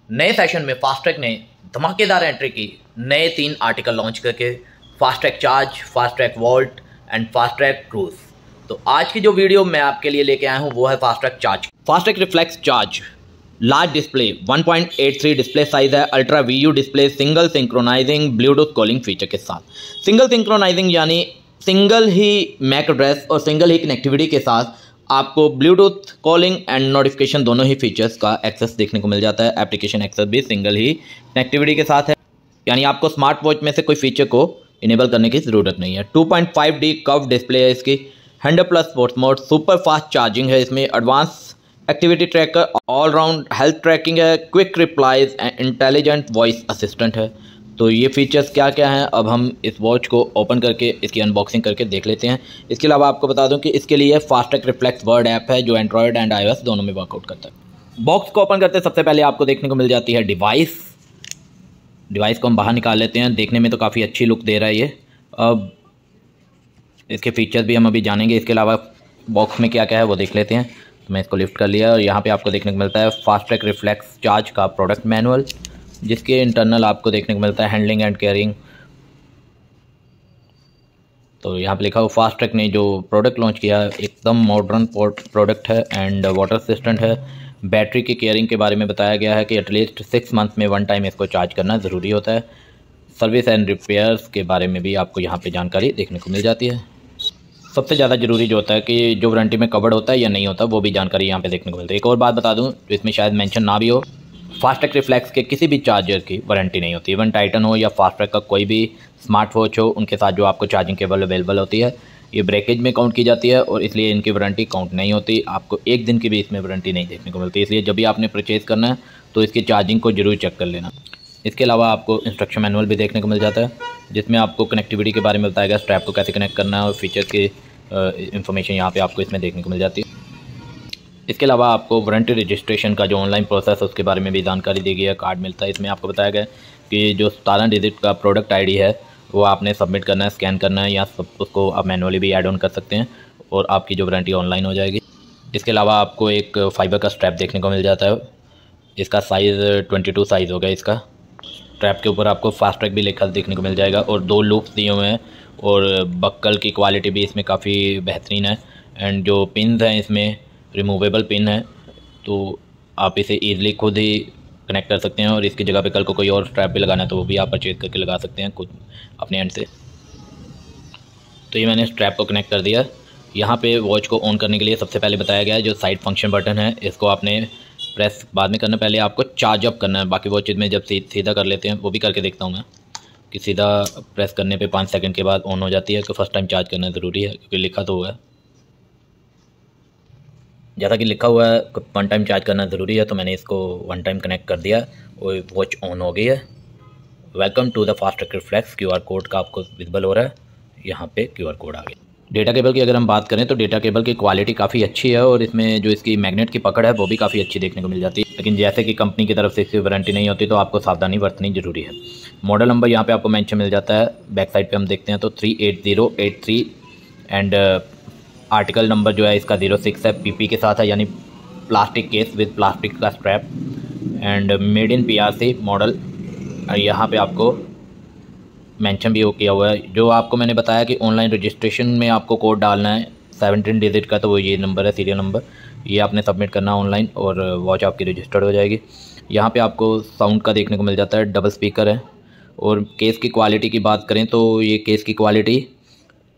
नए सेशन में फास्ट्रैक ने धमाकेदार एंट्री की, नए 3 आर्टिकल लॉन्च करके, Fastrack charge, Fastrack vault and Fastrack cruise. तो आज की जो वीडियो मैं आपके लिए लेके आया हूँ वो है Fastrack charge. Fastrack reflex charge large display 1.83 display size है, ultra view display, single synchronizing Bluetooth calling feature के साथ। सिंगल सिंक्रोनाइजिंग यानी सिंगल ही मैक एड्रेस और सिंगल ही कनेक्टिविटी के साथ आपको ब्लूटूथ कॉलिंग एंड नोटिफिकेशन दोनों ही फीचर्स का एक्सेस देखने को मिल जाता है। एप्लीकेशन एक्सेस भी सिंगल ही कनेक्टिविटी के साथ है, यानी आपको स्मार्ट वॉच में से कोई फीचर को इनेबल करने की ज़रूरत नहीं है। 2.5D कर्व डिस्प्ले है इसकी, 100+ sports mode, super fast charging है इसमें, advance activity tracker, all round health tracking है, quick replies and intelligent voice assistant है। तो ये फीचर्स क्या क्या हैं अब हम इस वॉच को ओपन करके इसकी अनबॉक्सिंग करके देख लेते हैं। इसके अलावा आपको बता दूं कि इसके लिए फास्ट्रैक रिफ्लेक्स वर्ड ऐप है जो एंड्रॉयड एंड iOS दोनों में वर्कआउट करता है। बॉक्स को ओपन करते सबसे पहले आपको देखने को मिल जाती है डिवाइस को हम बाहर निकाल लेते हैं। देखने में तो काफ़ी अच्छी लुक दे रहा है ये। अब इसके फीचर्स भी हम अभी जानेंगे। इसके अलावा बॉक्स में क्या क्या है वो देख लेते हैं। तो मैं इसको लिफ्ट कर लिया और यहाँ पे आपको देखने को मिलता है फास्ट्रैक रिफ्लेक्स चार्ज का प्रोडक्ट मैनुअल, जिसके इंटरनल आपको देखने को मिलता है हैंडलिंग एंड केयरिंग। तो यहाँ पे लिखा हुआ फास्ट्रैक ने जो प्रोडक्ट लॉन्च किया एकदम मॉडर्न प्रोडक्ट है एंड वाटर असिस्टेंट है। बैटरी की केयरिंग के बारे में बताया गया है कि एटलीस्ट 6 मंथ में 1 टाइम इसको चार्ज करना ज़रूरी होता है। सर्विस एंड रिपेयर्स के बारे में भी आपको यहाँ पे जानकारी देखने को मिल जाती है। सबसे ज़्यादा ज़रूरी जो होता है कि जो वारंटी में कवर्ड होता है या नहीं होता वो भी जानकारी यहाँ पे देखने को मिलती है। एक और बात बता दूँ जो इसमें शायद मेंशन ना भी हो, फास्ट्रैक रिफ्लेक्स के किसी भी चार्जर की वारंटी नहीं होती। इवन टाइटन हो या फास्ट्रैक का कोई भी स्मार्ट वॉच हो, उनके साथ जो आपको चार्जिंग केबल अवेलेबल होती है ये ब्रेकेज में काउंट की जाती है और इसलिए इनकी वारंटी काउंट नहीं होती। आपको 1 दिन की भी इसमें वारंटी नहीं देखने को मिलती। इसलिए जब भी आपने परचेज़ करना है तो इसकी चार्जिंग को जरूर चेक कर लेना। इसके अलावा आपको इंस्ट्रक्शन मैनुअल भी देखने को मिल जाता है जिसमें आपको कनेक्टिविटी के बारे में बताया गया, स्ट्रैप को कैसे कनेक्ट करना है और फीचर्स की इंफॉर्मेशन यहाँ पे आपको इसमें देखने को मिल जाती है। इसके अलावा आपको वारंटी रजिस्ट्रेशन का जो ऑनलाइन प्रोसेस है उसके बारे में भी जानकारी दी गई है। कार्ड मिलता है इसमें। आपको बताया गया कि जो 17 डिजिट का प्रोडक्ट आईडी है वो आपने सबमिट करना है, स्कैन करना है, या सब उसको आप मैनुअली भी ऐड ऑन कर सकते हैं और आपकी जो वारंटी ऑनलाइन हो जाएगी। इसके अलावा आपको एक फाइबर का स्ट्रैप देखने को मिल जाता है। इसका साइज़ 22 साइज़ होगा। इसका स्ट्रैप के ऊपर आपको फास्ट्रैक भी लिखा देखने को मिल जाएगा और 2 लूप्स दिए हुए हैं और बक्कल की क्वालिटी भी इसमें काफ़ी बेहतरीन है। एंड जो पिन्स हैं इसमें रिमूवेबल पिन है, तो आप इसे ईज़िली खुद ही कनेक्ट कर सकते हैं और इसकी जगह पे कल को कोई और स्ट्रैप भी लगाना है तो वो भी आप परचेज करके लगा सकते हैं खुद अपने एंड से। तो ये मैंने स्ट्रैप को कनेक्ट कर दिया। यहाँ पे वॉच को ऑन करने के लिए सबसे पहले बताया गया है जो साइड फंक्शन बटन है इसको आपने प्रेस बाद में करना, पहले आपको चार्ज अप करना है। बाकी वॉचेज में जब सीधा कर लेते हैं वो भी करके देखता हूँ मैं कि सीधा प्रेस करने पे 5 सेकंड के बाद ऑन हो जाती है। तो फर्स्ट टाइम चार्ज करना ज़रूरी है क्योंकि लिखा तो हुआ है, जैसा कि लिखा हुआ है 1 टाइम चार्ज करना ज़रूरी है। तो मैंने इसको 1 टाइम कनेक्ट कर दिया और वॉच ऑन हो गई है। Welcome to the Fastrack Reflex QR code का आपको विजिबल हो रहा है, यहाँ पे QR कोड आ गया। डेटा केबल की अगर हम बात करें तो डेटा केबल की क्वालिटी काफ़ी अच्छी है और इसमें जो इसकी मैग्नेट की पकड़ है वो भी काफ़ी अच्छी देखने को मिल जाती है। लेकिन जैसे कि कंपनी की तरफ से इसकी वारंटी नहीं होती तो आपको सावधानी बरतनी जरूरी है। मॉडल नंबर यहाँ पे आपको मेंशन मिल जाता है। बैक साइड पे हम देखते हैं तो 38083 एंड आर्टिकल नंबर जो है इसका 06 है, PP के साथ है यानी प्लास्टिक केस विद प्लास्टिक का strap and made in PRC model. यहाँ पे आपको मेंशन भी किया हुआ है। जो आपको मैंने बताया कि ऑनलाइन रजिस्ट्रेशन में आपको कोड डालना है 17 डिजिट का, तो वो ये नंबर है, सीरियल नंबर, ये आपने सबमिट करना ऑनलाइन और वॉच आपकी रजिस्टर्ड हो जाएगी। यहाँ पे आपको साउंड का देखने को मिल जाता है, डबल स्पीकर है। और केस की क्वालिटी की बात करें तो ये केस की क्वालिटी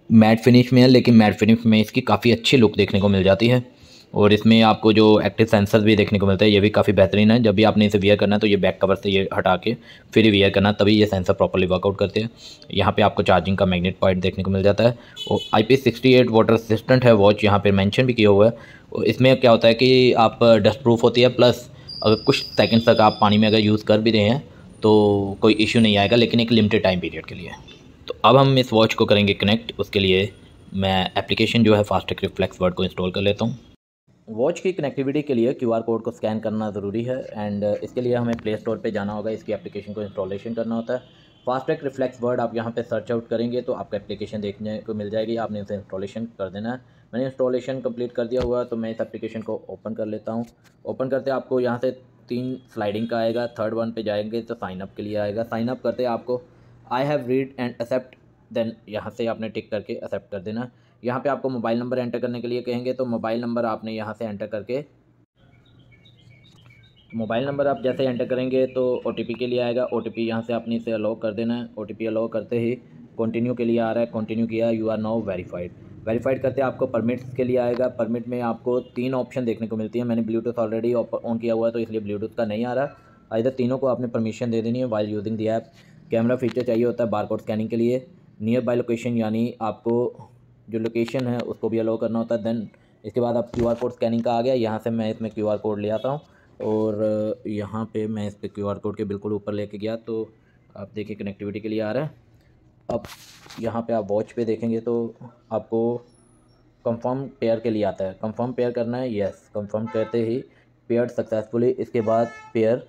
मैट फिनिश में है, लेकिन मैट फिनिश में इसकी काफ़ी अच्छी लुक देखने को मिल जाती है। और इसमें आपको जो एक्टिव सेंसर भी देखने को मिलता है ये भी काफ़ी बेहतरीन है। जब भी आपने इसे वियर करना है तो ये बैक कवर से ये हटा के फिर ही वियर करना, तभी ये सेंसर प्रॉपर्ली वर्कआउट करते हैं। यहाँ पे आपको चार्जिंग का मैग्नेट पॉइंट देखने को मिल जाता है और IP68 वाटर असिस्टेंट है वॉच, यहाँ पे मेंशन भी किया हुआ है। और इसमें क्या होता है कि आप डस्ट प्रूफ होती है, प्लस अगर कुछ सेकेंड्स तक आप पानी में अगर यूज़ कर भी रहे हैं तो कोई इशू नहीं आएगा, लेकिन एक लिमिटेड टाइम पीरियड के लिए। तो अब हम इस वॉच को करेंगे कनेक्ट। उसके लिए मैं एप्लीकेशन जो है फास्ट्रैक रिफ्लेक्स वर्ड को इंस्टॉल कर लेता हूँ। वॉच की कनेक्टिविटी के लिए QR कोड को स्कैन करना ज़रूरी है एंड इसके लिए हमें प्ले स्टोर पे जाना होगा, इसकी एप्लीकेशन को इंस्टॉलेशन करना होता है। फास्ट्रैक रिफ्लेक्स वर्ड आप यहाँ पे सर्च आउट करेंगे तो आपको एप्लीकेशन देखने को मिल जाएगी, आपने इसे इंस्टॉलेशन कर देना है। मैंने इंस्टॉलेशन कंप्लीट कर दिया हुआ है तो मैं इस एप्लीकेशन को ओपन कर लेता हूँ। ओपन करते आपको यहाँ से 3 स्लाइडिंग का आएगा। थर्ड वन पे जाएंगे तो साइन अप के लिए आएगा। साइन अप करते आपको I have read and accept, then यहाँ से आपने टिक करके एक्सेप्ट कर देना। यहाँ पे आपको मोबाइल नंबर एंटर करने के लिए कहेंगे, तो मोबाइल नंबर आपने यहाँ से एंटर करके, मोबाइल नंबर आप जैसे एंटर करेंगे तो OTP के लिए आएगा। OTP यहाँ से आपने इसे अलाउ कर देना है। OTP अलाउ करते ही कंटिन्यू के लिए आ रहा है, कंटिन्यू किया, you are now verified. Verified करते आपको परमिट्स के लिए आएगा। परमिट में आपको 3 ऑप्शन देखने को मिलती है। मैंने ब्लूटूथ ऑलरेडी ऑन किया हुआ है तो इसलिए ब्लूटूथ का नहीं आ रहा। इधर तीनों को आपने परमिशन दे देनी है while using the app. Camera feature चाहिए होता है बारकोड स्कैनिंग के लिए। नियर बाय लोकेशन, यानी आपको जो लोकेशन है उसको भी अलाउ करना होता है। देन इसके बाद आप QR कोड स्कैनिंग का आ गया। यहाँ से मैं इसमें QR कोड ले आता हूँ और यहाँ पे मैं इस पे QR कोड के बिल्कुल ऊपर लेके गया तो आप देखिए कनेक्टिविटी के लिए आ रहा है। अब यहाँ पे आप वॉच पे देखेंगे तो आपको कंफर्म पेयर के लिए आता है। कंफर्म पेयर करना है, यस। कंफर्म करते ही पेयर सक्सेसफुली। इसके बाद पेयर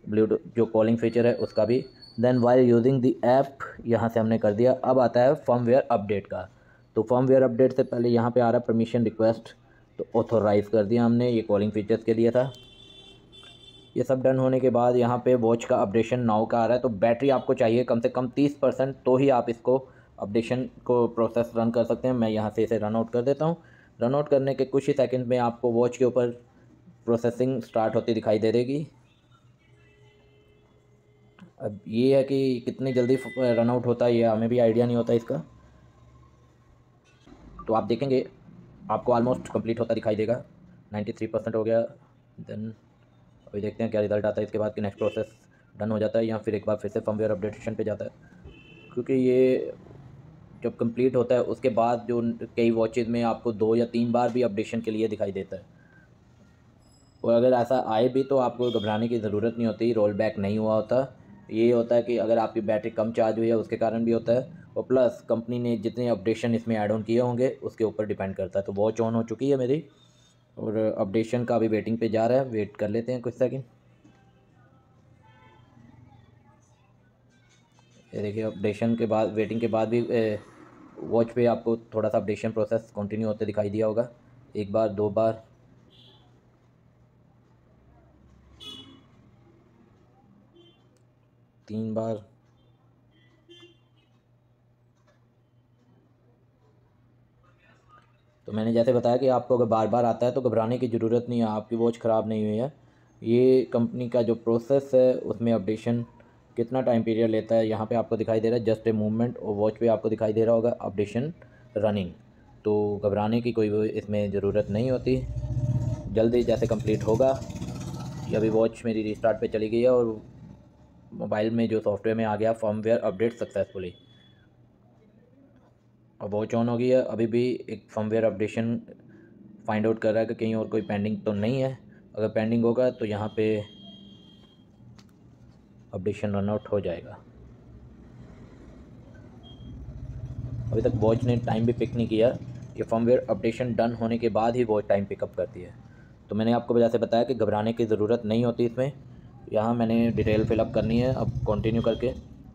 ब्लूटूथ जो कॉलिंग फीचर है उसका भी। Then while using the app यहाँ से हमने कर दिया। अब आता है फर्मवेयर अपडेट का। तो फर्मवेयर अपडेट से पहले यहाँ पे आ रहा है परमिशन रिक्वेस्ट, तो ऑथोराइज़ कर दिया हमने। ये कॉलिंग फीचर्स के लिए था। ये सब डन होने के बाद यहाँ पे वॉच का अपडेशन नाउ का आ रहा है। तो बैटरी आपको चाहिए कम से कम 30%, तो ही आप इसको अपडेशन को प्रोसेस रन कर सकते हैं। मैं यहाँ से इसे रन आउट कर देता हूँ। रन आउट करने के कुछ ही सेकंड में आपको वॉच के ऊपर प्रोसेसिंग स्टार्ट होती दिखाई दे देगी। अब ये है कि कितनी जल्दी रन आउट होता है ये हमें भी आइडिया नहीं होता इसका। तो आप देखेंगे आपको ऑलमोस्ट कंप्लीट होता दिखाई देगा। 93% हो गया। देन अभी देखते हैं क्या रिज़ल्ट आता है इसके बाद कि नेक्स्ट प्रोसेस डन हो जाता है या फिर एक बार फिर से फर्मवेयर अपडेशन पे जाता है। क्योंकि ये जब कंप्लीट होता है उसके बाद जो कई वॉचेज़ में आपको 2 या 3 बार भी अपडेशन के लिए दिखाई देता है। और अगर ऐसा आए भी तो आपको घबराने की ज़रूरत नहीं होती, रोल बैक नहीं हुआ होता। ये होता है कि अगर आपकी बैटरी कम चार्ज हुई है उसके कारण भी होता है, और प्लस कंपनी ने जितने अपडेशन इसमें ऐड ऑन किए होंगे उसके ऊपर डिपेंड करता है। तो वॉच ऑन हो चुकी है मेरी और अपडेशन का अभी वेटिंग पे जा रहा है। वेट कर लेते हैं कुछ सेकंड। ये देखिए अपडेशन के बाद, वेटिंग के बाद भी वॉच पे आपको थोड़ा सा अपडेशन प्रोसेस कंटिन्यू होते दिखाई दिया होगा। 1 बार, 2 बार, 3 बार। तो मैंने जैसे बताया कि आपको अगर बार बार आता है तो घबराने की ज़रूरत नहीं है, आपकी वॉच ख़राब नहीं हुई है। ये कंपनी का जो प्रोसेस है उसमें अपडेशन कितना टाइम पीरियड लेता है यहाँ पे आपको दिखाई दे रहा है, जस्ट ए मूवमेंट। और वॉच पे आपको दिखाई दे रहा होगा अपडेशन रनिंग। तो घबराने की कोई इसमें ज़रूरत नहीं होती, जल्दी जैसे कंप्लीट होगा। ये अभी वॉच मेरी रिस्टार्ट पे चली गई है और मोबाइल में जो सॉफ्टवेयर में आ गया फर्मवेयर अपडेट सक्सेसफुली। और वॉच ऑन हो गई है। अभी भी एक फर्मवेयर अपडेशन फाइंड आउट कर रहा है कि कहीं और कोई पेंडिंग तो नहीं है। अगर पेंडिंग होगा तो यहाँ पे अपडेशन रन आउट हो जाएगा। अभी तक वॉच ने टाइम भी पिक नहीं किया। ये फर्मवेयर अपडेशन डन होने के बाद ही वॉच टाइम पिकअप करती है। तो मैंने आपको जैसे बताया कि घबराने की ज़रूरत नहीं होती इसमें। यहाँ मैंने डिटेल फिलअप करनी है। अब कंटिन्यू करके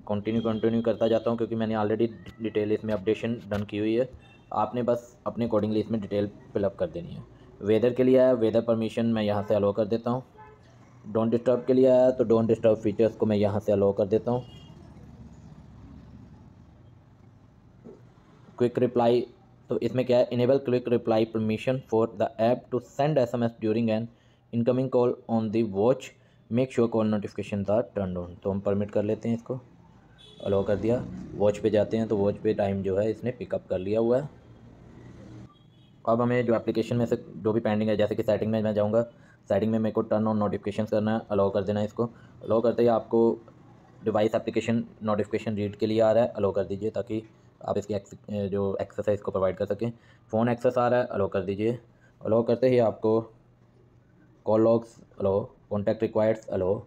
कंटिन्यू करता जाता हूँ क्योंकि मैंने ऑलरेडी डिटेल इसमें अपडेशन डन की हुई है। आपने बस अपने अकॉर्डिंगली इसमें डिटेल फिलअप कर देनी है। वेदर के लिए आया, वेदर परमिशन मैं यहाँ से अलाउ कर देता हूँ। डोंट डिस्टर्ब के लिए आया तो डोंट डिस्टर्ब फीचर्स को मैं यहाँ से अलाउ कर देता हूँ। क्विक रिप्लाई, तो इसमें क्या है, enable quick reply permission for the app to send SMS during an incoming call on the watch, make sure call notification are turn on. तो हम परमिट कर लेते हैं, इसको अलाउ कर दिया। वॉच पे जाते हैं तो वॉच पे टाइम जो है इसने पिकअप कर लिया हुआ है। अब हमें जो एप्लीकेशन में से जो भी पेंडिंग है, जैसे कि सेटिंग में मैं जाऊँगा, सेटिंग में मेरे को टर्न ऑन नोटिफिकेशन करना है, अलाउ कर देना है इसको। अलाउ करते ही आपको डिवाइस एप्लीकेशन नोटिफिकेशन रीड के लिए आ रहा है, अलाउ कर दीजिए ताकि आप इसकी जो एक्सेस है इसको प्रोवाइड कर सकें। फ़ोन एक्सेस आ रहा है, अलाउ कर दीजिए। अलाउ करते ही आपको call logs allow, contact requireds allow.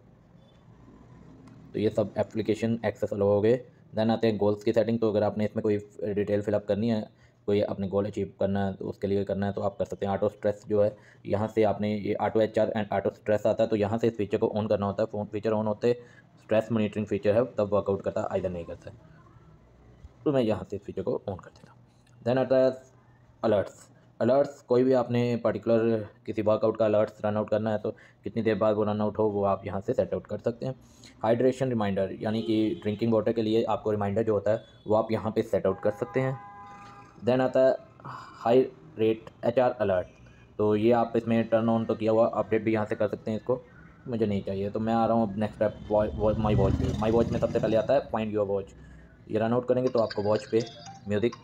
तो ये सब एप्लीकेशन एक्सेस अलाउ हो गए। देन आते हैं गोल्स की सेटिंग। तो अगर आपने इसमें कोई डिटेल फिलअप करनी है, कोई अपने गोल अचीव करना है तो उसके लिए करना है तो आप कर सकते हैं। ऑटो स्ट्रेस जो है, यहाँ से आपने ये auto HR and auto stress आता है, तो यहाँ से इस फीचर को ऑन करना होता है। फ़ोन फीचर ऑन होते स्ट्रेस मॉनिटरिंग फीचर है तब वर्कआउट करता है, आइदर नहीं करता है। तो मैं यहाँ से इस फीचर को ऑन कर देता हूँ। देन आता है अलर्ट्स। अलर्ट्स, कोई भी आपने पर्टिकुलर किसी वर्कआउट का अलर्ट्स रन आउट करना है तो कितनी देर बाद वो रन आउट हो वो आप यहाँ से सेट आउट कर सकते हैं। हाइड्रेशन रिमाइंडर, यानी कि ड्रिंकिंग वाटर के लिए आपको रिमाइंडर जो होता है वो आप यहाँ पे सेट आउट कर सकते हैं। देन आता है हाई रेट HR अलर्ट, तो ये आप इसमें टर्न ऑन तो किया हुआ, अपडेट भी यहाँ से कर सकते हैं। इसको मुझे नहीं चाहिए तो मैं आ रहा हूँ अब नेक्स्ट स्टेप माई वॉच पे। माई वॉच में सबसे पहले आता है फाइंड योर वॉच। ये रन आउट करेंगे तो आपको वॉच पे म्यूज़िक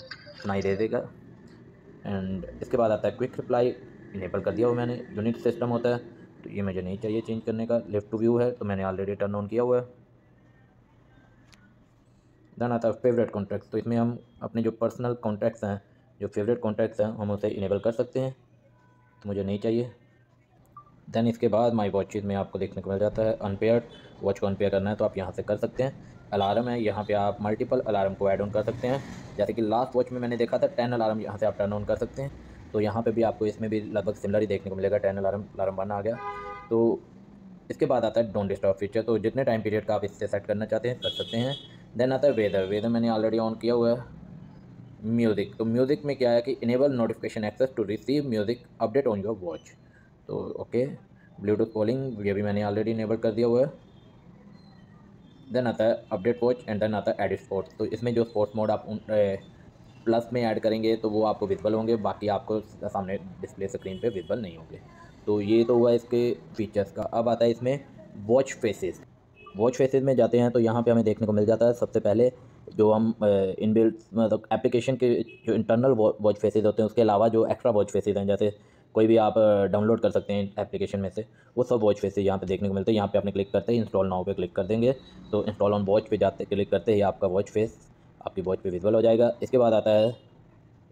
सुनाई दे देगा। एंड इसके बाद आता है क्विक रिप्लाई, इनेबल कर दिया हुआ मैंने। यूनिट सिस्टम होता है तो ये मुझे नहीं चाहिए चेंज करने का। लिफ्ट टू व्यू है तो मैंने ऑलरेडी टर्न ऑन किया हुआ है। देन आता है फेवरेट कॉन्टैक्ट्स, तो इसमें हम अपने जो पर्सनल कॉन्टैक्ट्स हैं, जो फेवरेट कॉन्टैक्ट्स हैं, हम उसे इनेबल कर सकते हैं, तो मुझे नहीं चाहिए। देन इसके बाद माई वॉचेस में आपको देखने को मिल जाता है अनपेयर्ड, वॉच को अनपेयर करना है तो आप यहाँ से कर सकते हैं। अलार्म है, यहाँ पे आप मल्टीपल अलार्म को ऐड ऑन कर सकते हैं। जैसे कि लास्ट वॉच में मैंने देखा था 10 अलार्म यहाँ से आप टर्न ऑन कर सकते हैं, तो यहाँ पे भी आपको इसमें भी लगभग सिमिलर ही देखने को मिलेगा। 10 अलार्म 1 आ गया। तो इसके बाद आता है डोंट डिस्टर्ब फीचर, तो जितने टाइम पीरियड का आप इससे सेट करना चाहते हैं कर सकते हैं। देन आता है वेदर मैंने ऑलरेडी ऑन किया हुआ है। म्यूज़िक, तो म्यूज़िक में क्या है कि enable notification access to receive music update on your watch, तो ओके। ब्लूटूथ कॉलिंग ये भी मैंने ऑलरेडी इनेबल कर दिया हुआ है। देन आता है अपडेट वॉच एंड देन आता है एडिट स्पोर्ट्स, तो इसमें जो स्पोर्ट्स मोड आप प्लस में ऐड करेंगे तो वो आपको विजिबल होंगे, बाकी आपको सामने डिस्प्ले स्क्रीन पे विजिबल नहीं होंगे। तो ये तो हुआ इसके फीचर्स का। अब आता है इसमें वॉच फेसेस। वॉच फेसेस में जाते हैं तो यहाँ पे हमें देखने को मिल जाता है सबसे पहले जो हम इनबिल्ट मतलब एप्लीकेशन के जो इंटरनल वॉच फेसेस होते हैं उसके अलावा जो एक्स्ट्रा वॉच फेसेस हैं, जैसे कोई भी आप डाउनलोड कर सकते हैं एप्लीकेशन में से, वो सब वॉच फेसेस यहाँ पे देखने को मिलते हैं। यहाँ पे आपने क्लिक करते ही इंस्टॉल नाउ पे क्लिक कर देंगे तो इंस्टॉल ऑन वॉच पे जाते क्लिक करते ही आपका वॉच फेस आपकी वॉच पे विजिबल हो जाएगा। इसके बाद आता है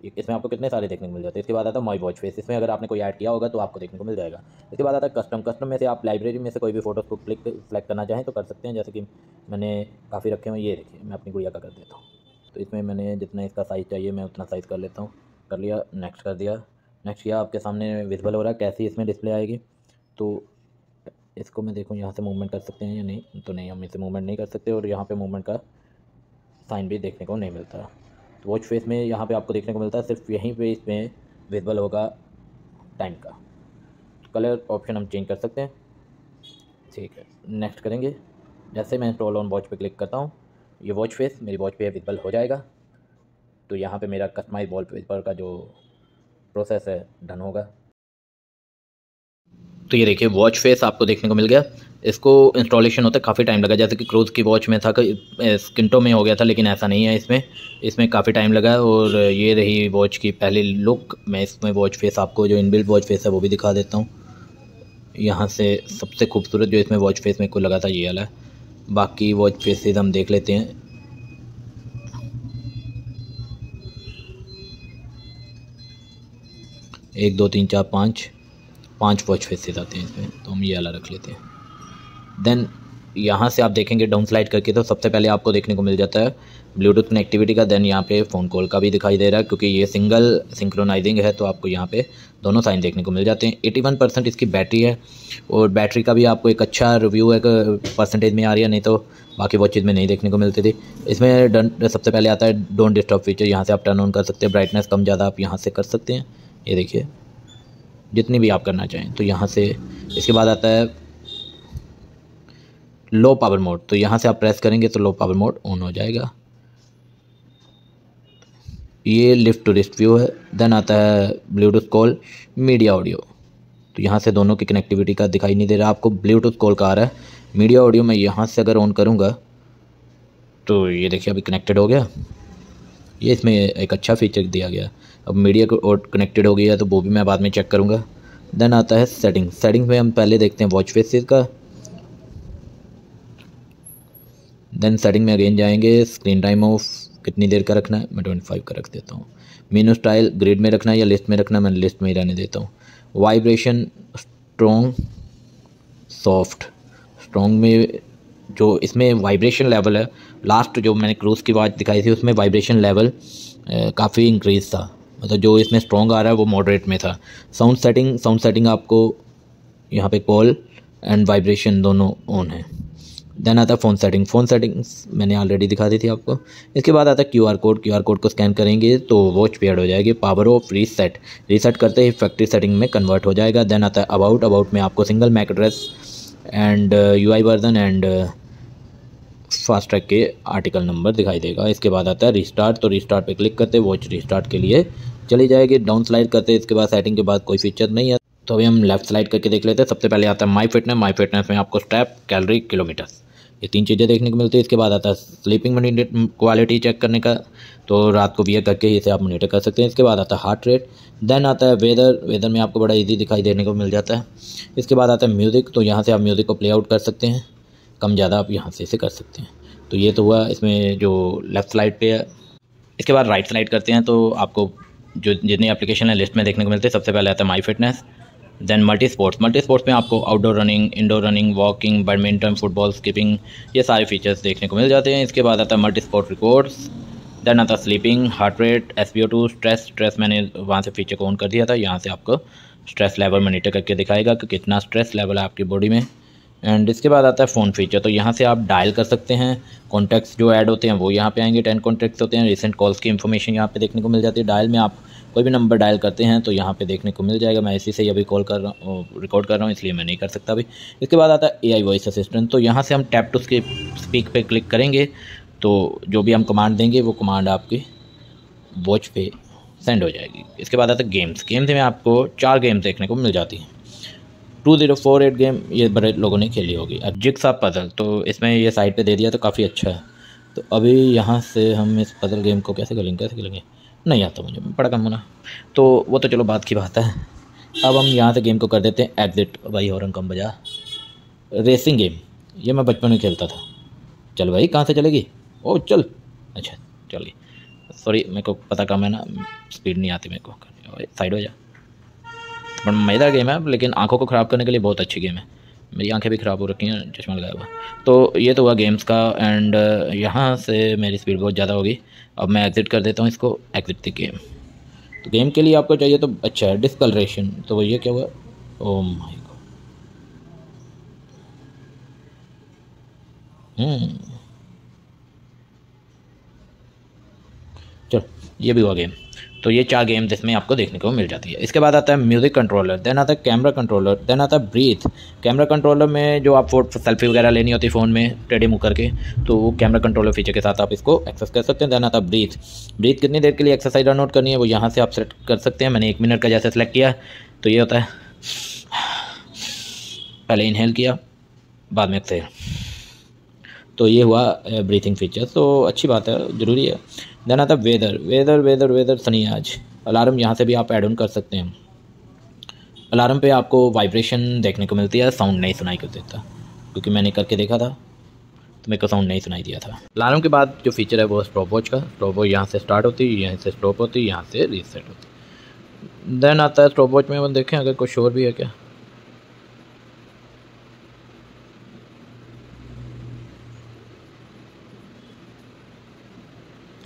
इसमें आपको कितने सारे देखने को मिल जाते हैं। इसके बाद आता है माई वॉच फेस, इसमें अगर आपने कोई ऐड किया होगा तो आपको देखने को मिल जाएगा। इसके बाद आता है कस्टम में से आप लाइब्रेरी में से कोई भी फ़ोटोज़ को सेलेक्ट करना चाहें तो कर सकते हैं। जैसे कि मैंने काफ़ी रखे हुए, ये देखिए मैं अपनी गुड़िया का कर देता हूँ, तो इसमें मैंने जितना इसका साइज़ चाहिए मैं उतना साइज़ कर लेता हूँ। कर लिया, नेक्स्ट कर दिया। नेक्स्ट किया, आपके सामने विजिबल हो रहा है कैसी इसमें डिस्प्ले आएगी। तो इसको मैं देखूँ यहाँ से मूवमेंट कर सकते हैं या नहीं, तो नहीं, हम इसे मूवमेंट नहीं कर सकते और यहाँ पे मूवमेंट का साइन भी देखने को नहीं मिलता। तो वॉच फेस में यहाँ पे आपको देखने को मिलता है सिर्फ यहीं पे इसमें विजिबल होगा टाइम का। कलर ऑप्शन हम चेंज कर सकते हैं, ठीक है। नेक्स्ट करेंगे, जैसे मैं इंस्टॉल ऑन वॉच पे क्लिक करता हूँ ये वॉच फेस मेरी वॉच पे विजिबल हो जाएगा। तो यहाँ पे मेरा कस्टमाइज वॉलपेपर का जो प्रोसेस है डन होगा। तो ये देखिए वॉच फेस आपको देखने को मिल गया। इसको इंस्टॉलेशन होता है काफ़ी टाइम लगा, जैसे कि क्रूज़ की वॉच में था कि स्किंटो में हो गया था, लेकिन ऐसा नहीं है। इसमें काफ़ी टाइम लगा। और ये रही वॉच की पहली लुक। मैं इसमें वॉच फेस आपको जो इनबिल्ट वॉच फेस है वो भी दिखा देता हूँ। यहाँ से सबसे खूबसूरत जो इसमें वॉच फेस मेरे को लगा था ये वाला है। बाकी वॉच फेसेस हम देख लेते हैं। 1 2 3 4 5 वॉच फेसेस आते हैं इसमें, तो हम ये वाला रख लेते हैं। देन यहाँ से आप देखेंगे डाउन स्लाइड करके तो सबसे पहले आपको देखने को मिल जाता है ब्लूटूथ कनेक्टिविटी का। देन यहाँ पे फ़ोन कॉल का भी दिखाई दे रहा है, क्योंकि ये सिंगल सिंक्रोनाइजिंग है तो आपको यहाँ पे दोनों साइन देखने को मिल जाते हैं। 81% इसकी बैटरी है और बैटरी का भी आपको एक अच्छा रिव्यू है परसेंटेज में आ रही है, नहीं तो बाकी वॉचेज़ में नहीं देखने को मिलती थी। इसमें सबसे पहले आता है डोंट डिस्टर्ब फीचर, यहाँ से आप टर्न ऑन कर सकते हैं। ब्राइटनेस कम ज़्यादा आप यहाँ से कर सकते हैं, ये देखिए जितनी भी आप करना चाहें तो यहाँ से। इसके बाद आता है लो पावर मोड, तो यहाँ से आप प्रेस करेंगे तो लो पावर मोड ऑन हो जाएगा। ये लिफ्ट टू रिस्ट व्यू है। देन आता है ब्लूटूथ कॉल मीडिया ऑडियो, तो यहाँ से दोनों की कनेक्टिविटी का दिखाई नहीं दे रहा आपको, ब्लूटूथ कॉल का आ रहा है। मीडिया ऑडियो में यहाँ से अगर ऑन करूँगा तो ये देखिए अभी कनेक्टेड हो गया। ये इसमें एक अच्छा फीचर दिया गया। अब मीडिया को कनेक्टेड हो गया तो वो भी मैं बाद में चेक करूँगा। देन आता है सेटिंग्स में हम पहले देखते हैं वॉच फेसेस का। देन सेटिंग में अगेन जाएंगे, स्क्रीन टाइम ऑफ कितनी देर का रखना है, मैं 25 का रख देता हूँ। मेनू स्टाइल ग्रिड में रखना है या लिस्ट में रखना है, मैं लिस्ट में ही रहने देता हूँ। वाइब्रेशन स्ट्रॉन्ग सॉफ्ट, स्ट्रॉन्ग में जो इसमें वाइब्रेशन लेवल है, लास्ट जो मैंने क्रूज़ की वॉच दिखाई थी उसमें वाइब्रेशन लेवल काफ़ी इंक्रीज़ था, मतलब जो इसमें स्ट्रॉन्ग आ रहा है वो मॉडरेट में था। साउंड सेटिंग आपको यहाँ पे कॉल एंड वाइब्रेशन दोनों ऑन है। देन आता है फ़ोन सेटिंग्स मैंने ऑलरेडी दिखा दी थी आपको। इसके बाद आता है क्यूआर कोड को स्कैन करेंगे तो वॉच पेड हो जाएगी। पावर ऑफ रीसेट करते ही फैक्ट्री सेटिंग में कन्वर्ट हो जाएगा। देन आता है अबाउट में आपको single MAC address and UI version and Fastrack के आर्टिकल नंबर दिखाई देगा। इसके बाद आता है रिस्टार्ट, तो रिस्टार्ट पे क्लिक करते वॉच रिस्टार्ट के लिए चली जाएगी। डाउन स्लाइड करते इसके बाद सेटिंग के बाद कोई फीचर नहीं है, तो अभी हम लेफ्ट स्लाइड करके देख लेते हैं। सबसे पहले आता है माई फिटनेस में आपको स्टेप, कैलोरी, किलोमीटर्स, ये 3 चीज़ें देखने को मिलती है। इसके बाद आता है स्लीपिंग क्वालिटी चेक करने का, तो रात को वियर करके इसे आप मॉनिटर कर सकते हैं। इसके बाद आता है हार्ट रेट। देन आता है वेदर में आपको बड़ा इजी दिखाई देने को मिल जाता है। इसके बाद आता है म्यूज़िक, तो यहाँ से आप म्यूज़िक को प्ले आउट कर सकते हैं, कम ज़्यादा आप यहाँ से इसे कर सकते हैं। तो ये तो हुआ इसमें जो लेफ़्ट स्लाइड पे है। इसके बाद राइट स्लाइड करते हैं तो आपको जो जितनी एप्लीकेशन है लिस्ट में देखने को मिलते हैं। सबसे पहले आता है my fitness, then multi sports में आपको outdoor running, indoor running, walking, badminton, football, skipping, ये सारे फीचर्स देखने को मिल जाते हैं। इसके बाद आता है मल्टी स्पोर्ट रिकॉर्ड्स, देन आता है sleeping, heart rate, SpO2, stress मैंने वहाँ से फीचर को ऑन कर दिया था। यहाँ से आपको स्ट्रेस लेवल मॉनिटर करके दिखाएगा कि कितना स्ट्रेस लेवल है आपकी बॉडी में। एंड इसके बाद आता है फ़ोन फीचर, तो यहाँ से आप डायल कर सकते हैं। कॉन्टैक्ट्स जो ऐड होते हैं वो यहाँ पे आएंगे, 10 कॉन्टैक्ट्स होते हैं। रिसेंट कॉल्स की इन्फॉर्मेशन यहाँ पे देखने को मिल जाती है। डायल में आप कोई भी नंबर डायल करते हैं तो यहाँ पे देखने को मिल जाएगा। मैं इसी से अभी कॉल कर रहा हूँ, रिकॉर्ड कर रहा हूँ, इसलिए मैं नहीं कर सकता अभी। इसके बाद आता है AI वॉइस असिस्टेंट, तो यहाँ से हम टैप टू स्पीक पे क्लिक करेंगे तो जो भी हम कमांड देंगे वो कमांड आपकी वॉच पे सेंड हो जाएगी। इसके बाद आता है गेम्स में आपको 4 गेम्स देखने को मिल जाती हैं। 2048 गेम ये बड़े लोगों ने खेली होगी। अब जिग्स ऑफ पजल, तो इसमें ये साइड पे दे दिया तो काफ़ी अच्छा है। तो अभी यहाँ से हम इस पजल गेम को कैसे खेलेंगे नहीं आता मुझे, बड़ा कम होना, तो वो तो चलो बात की बात है। अब हम यहाँ से गेम को कर देते हैं एग्जिट। भाई हॉर्न कम बजा। रेसिंग गेम, ये मैं बचपन में खेलता था। चल भाई कहाँ से चलेगी? ओ चल, अच्छा चल गई। सॉरी मेरे को पता कम है ना, स्पीड नहीं आती मेरे को। साइड हो जा। बड़ा मज़ेदार गेम है, लेकिन आंखों को ख़राब करने के लिए बहुत अच्छी गेम है। मेरी आंखें भी ख़राब हो रखी हैं चश्मा लगाया हुआ। तो ये तो हुआ गेम्स का। एंड यहाँ से मेरी स्पीड बहुत ज़्यादा होगी। अब मैं एग्ज़िट कर देता हूँ इसको, एग्ज़िट द गेम। तो गेम के लिए आपको चाहिए तो अच्छा है डिस्कलरेशन, तो ये क्या हुआ? Oh my God. चलो ये भी हुआ गेम। तो ये 4 गेम जिसमें आपको देखने को मिल जाती है। इसके बाद आता है म्यूज़िक कंट्रोलर, देन आता है कैमरा कंट्रोलर, देन आता है ब्रीथ। कैमरा कंट्रोलर में जो आप सेल्फी वगैरह लेनी होती है फ़ोन में टेढ़े मुँह करके, तो वो कैमरा कंट्रोलर फीचर के साथ आप इसको एक्सेस कर सकते हैं। देन आता है ब्रीथ कितनी देर के लिए एक्सरसाइज रन आउट करनी है वो यहाँ से आप सेलेक्ट कर सकते हैं। मैंने 1 मिनट का जैसे सेलेक्ट किया तो ये होता है, पहले इनहेल किया बाद में एक्सहेल, तो ये हुआ ब्रीथिंग फीचर। तो अच्छी बात है, ज़रूरी है। देन आता है वेदर सनी आज। अलार्म यहाँ से भी आप ऐड ऑन कर सकते हैं। अलार्म पे आपको वाइब्रेशन देखने को मिलती है, साउंड नहीं सुनाई कर देता, क्योंकि मैंने करके देखा था तो मेरे को साउंड नहीं सुनाई दिया था। अलार्म के बाद जो फीचर है वो स्टॉप वॉच का। स्टॉप वॉच यहाँ से स्टार्ट होती है, यहाँ से स्टॉप होती है, यहाँ से रीसेट होती है। देन आता है स्टॉप वॉच में हम देखें अगर कुछ और भी है क्या।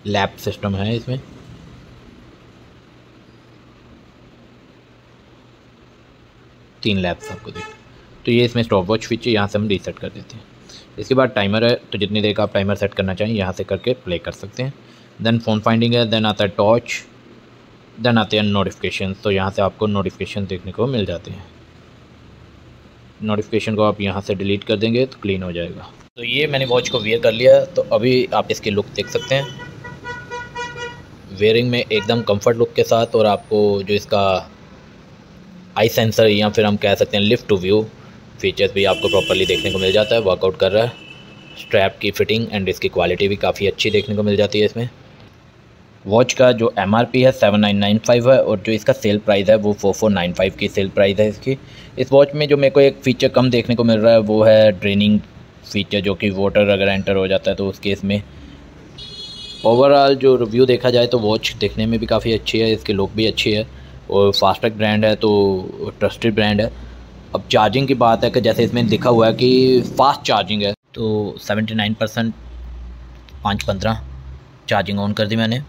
लैप सिस्टम है इसमें, तीन लैप्स आपको देख। तो ये इसमें स्टॉप वॉच फीचर, यहाँ से हम रीसेट कर देते हैं। इसके बाद टाइमर है, तो जितनी देर का आप टाइमर सेट करना चाहें यहाँ से करके प्ले कर सकते हैं। देन फ़ोन फाइंडिंग है, देन आता है टॉर्च, देन आते हैं नोटिफिकेशन। तो यहाँ से आपको नोटिफिकेशन देखने को मिल जाते हैं। नोटिफिकेशन को आप यहाँ से डिलीट कर देंगे तो क्लीन हो जाएगा। तो ये मैंने वॉच को वेयर कर लिया, तो अभी आप इसकी लुक देख सकते हैं वेयरिंग में एकदम कंफर्ट लुक के साथ। और आपको जो इसका आई सेंसर या फिर हम कह सकते हैं लिफ्ट टू व्यू फीचर्स भी आपको प्रॉपर्ली देखने को मिल जाता है, वर्कआउट कर रहा है। स्ट्रैप की फिटिंग एंड इसकी क्वालिटी भी काफ़ी अच्छी देखने को मिल जाती है इसमें। वॉच का जो MRP है 7995 है, और जो इसका सेल प्राइस है वो 4495 की सेल प्राइस है इसकी। इस वॉच में जो मेरे को एक फ़ीचर कम देखने को मिल रहा है वो है ड्रेनिंग फीचर, जो कि वाटर अगर एंटर हो जाता है तो उस केस में। ओवरऑल जो रिव्यू देखा जाए तो वॉच देखने में भी काफ़ी अच्छी है, इसकी लुक भी अच्छी है, और फास्ट्रैक ब्रांड है तो ट्रस्टेड ब्रांड है। अब चार्जिंग की बात है कि जैसे इसमें लिखा हुआ है कि फास्ट चार्जिंग है, तो 79% 5:15 चार्जिंग ऑन कर दी मैंने।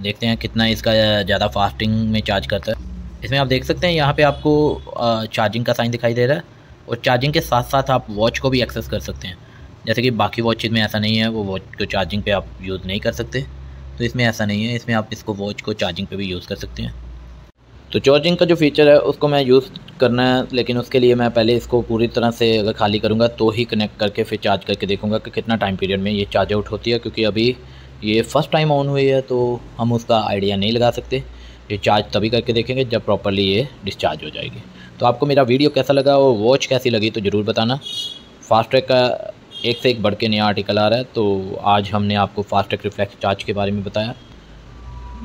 देखते हैं कितना इसका ज़्यादा फास्टिंग में चार्ज करता है। इसमें आप देख सकते हैं यहाँ पे आपको चार्जिंग का साइन दिखाई दे रहा है, और चार्जिंग के साथ साथ आप वॉच को भी एक्सेस कर सकते हैं। जैसे कि बाकी वॉचेज़ में ऐसा नहीं है, वो वॉच को चार्जिंग पे आप यूज़ नहीं कर सकते, तो इसमें ऐसा नहीं है, इसमें आप इसको वॉच को चार्जिंग पे भी यूज़ कर सकते हैं। तो चार्जिंग का जो फीचर है उसको मैं यूज़ करना है, लेकिन उसके लिए मैं पहले इसको पूरी तरह से अगर खाली करूँगा तो ही कनेक्ट करके फिर चार्ज करके देखूँगा कि कितना टाइम पीरियड में ये चार्ज आउट होती है, क्योंकि अभी ये फ़र्स्ट टाइम ऑन हुई है तो हम उसका आइडिया नहीं लगा सकते। ये चार्ज तभी करके देखेंगे जब प्रॉपर्ली ये डिस्चार्ज हो जाएगी। तो आपको मेरा वीडियो कैसा लगा और वॉच कैसी लगी तो ज़रूर बताना। फास्ट ट्रैक का एक से एक बढ़ के नया आर्टिकल आ रहा है, तो आज हमने आपको फास्ट ट्रैक रिफ्लेक्स चार्ज के बारे में बताया।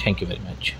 Thank you very much.